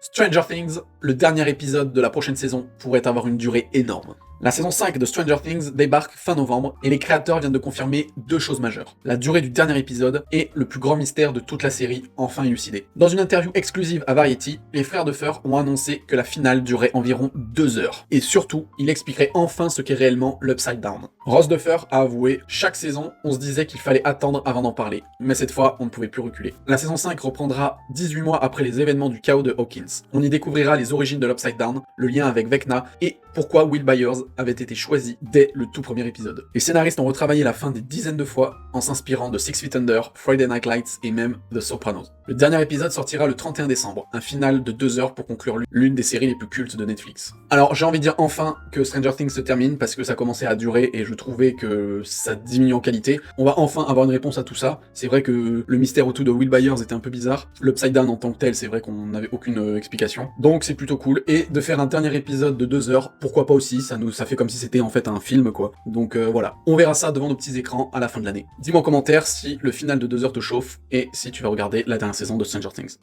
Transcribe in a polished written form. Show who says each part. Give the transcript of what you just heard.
Speaker 1: Stranger Things, le dernier épisode de la prochaine saison, pourrait avoir une durée énorme. La saison 5 de Stranger Things débarque fin novembre et les créateurs viennent de confirmer deux choses majeures. La durée du dernier épisode et le plus grand mystère de toute la série enfin élucidé. Dans une interview exclusive à Variety, les frères Duffer ont annoncé que la finale durerait environ 2 heures. Et surtout, il expliquerait enfin ce qu'est réellement l'Upside Down. Ross Duffer a avoué, chaque saison, on se disait qu'il fallait attendre avant d'en parler. Mais cette fois, on ne pouvait plus reculer. La saison 5 reprendra 18 mois après les événements du chaos de Hawkins. On y découvrira les origines de l'Upside Down, le lien avec Vecna et pourquoi Will Byers avait été choisi dès le tout premier épisode. Les scénaristes ont retravaillé la fin des dizaines de fois en s'inspirant de Six Feet Under, Friday Night Lights et même The Sopranos. Le dernier épisode sortira le 31 décembre, un final de 2 heures pour conclure l'une des séries les plus cultes de Netflix. Alors j'ai envie de dire enfin que Stranger Things se termine parce que ça commençait à durer et je trouvais que ça diminue en qualité. On va enfin avoir une réponse à tout ça. C'est vrai que le mystère autour de Will Byers était un peu bizarre. L'Upside Down en tant que tel, c'est vrai qu'on n'avait aucune explication. Donc c'est plutôt cool. Et de faire un dernier épisode de 2 heures, pourquoi pas aussi, ça fait comme si c'était en fait un film quoi. Donc voilà, on verra ça devant nos petits écrans à la fin de l'année. Dis-moi en commentaire si le final de 2 heures te chauffe et si tu vas regarder la dernière saison de Stranger Things.